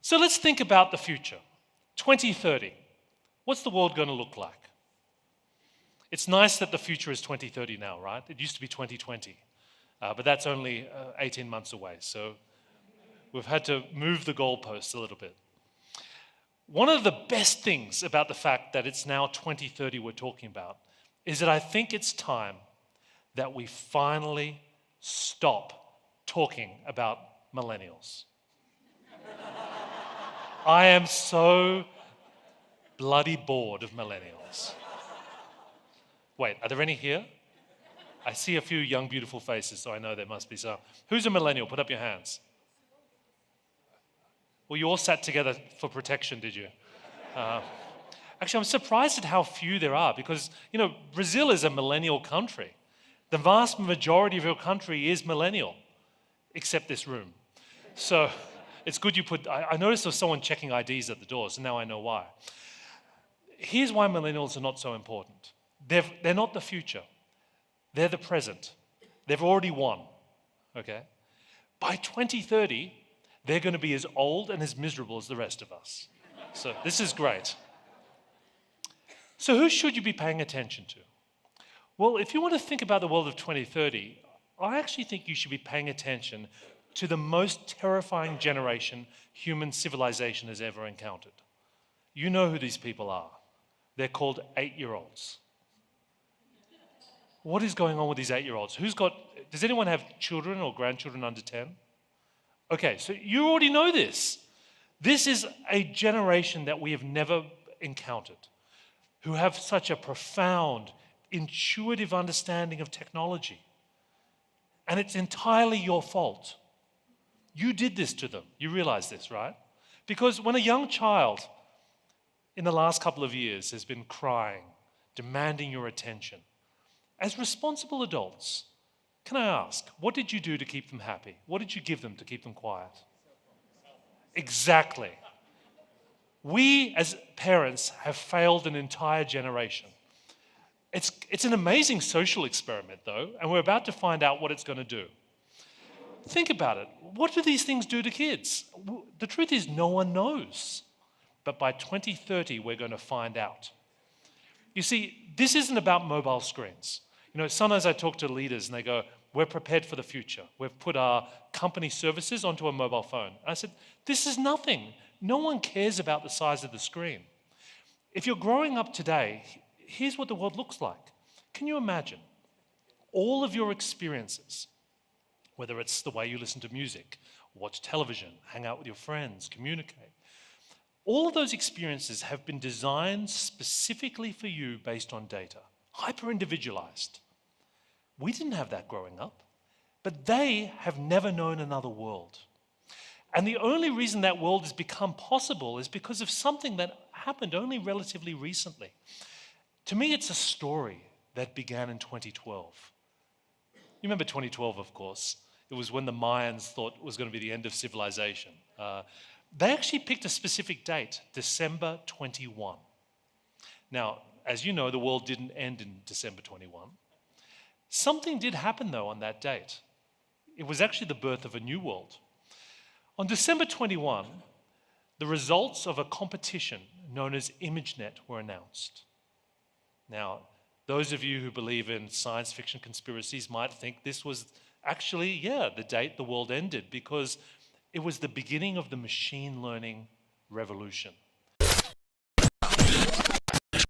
So let's think about the future. 2030. What's the world going to look like? It's nice that the future is 2030 now, right? It used to be 2020, but that's only 18 months away. So we've had to move the goalposts a little bit. One of the best things about the fact that it's now 2030 we're talking about is that I think it's time that we finally stop talking about millennials. I am so bloody bored of millennials. Wait, are there any here? I see a few young, beautiful faces, so I know there must be some. Who's a millennial? Put up your hands. Well, you all sat together for protection, did you? Actually, I'm surprised at how few there are because, Brazil is a millennial country. The vast majority of your country is millennial, except this room. So it's good you I noticed there was someone checking IDs at the door, so now I know why. Here's why millennials are not so important. They're not the future. They're the present. They've already won, okay? By 2030, they're going to be as old and as miserable as the rest of us. So this is great. So who should you be paying attention to? Well, if you want to think about the world of 2030, I actually think you should be paying attention to the most terrifying generation human civilization has ever encountered. You know who these people are. They're called 8-year-olds. What is going on with these 8-year-olds? Does anyone have children or grandchildren under 10? Okay, so you already know this. This is a generation that we have never encountered, who have such a profound, intuitive understanding of technology. And it's entirely your fault. You did this to them. You realize this, right? Because when a young child in the last couple of years has been crying, demanding your attention, as responsible adults, can I ask, what did you do to keep them happy? What did you give them to keep them quiet? Exactly. We as parents have failed an entire generation. It's an amazing social experiment though, and we're about to find out what it's going to do. Think about it. What do these things do to kids? The truth is no one knows. But by 2030, we're going to find out. You see, this isn't about mobile screens. Sometimes I talk to leaders and they go, we're prepared for the future. We've put our company services onto a mobile phone. I said, this is nothing. No one cares about the size of the screen. If you're growing up today, here's what the world looks like. Can you imagine all of your experiences, whether it's the way you listen to music, watch television, hang out with your friends, communicate, all of those experiences have been designed specifically for you based on data, hyper-individualized. We didn't have that growing up, but they have never known another world. And the only reason that world has become possible is because of something that happened only relatively recently. To me, it's a story that began in 2012. You remember 2012, of course. It was when the Mayans thought it was going to be the end of civilization. They actually picked a specific date, December 21. Now, as you know, the world didn't end in December 21. Something did happen, though, on that date. It was actually the birth of a new world. On December 21, the results of a competition known as ImageNet were announced. Now, those of you who believe in science fiction conspiracies might think this was actually, the date the world ended because it was the beginning of the machine learning revolution.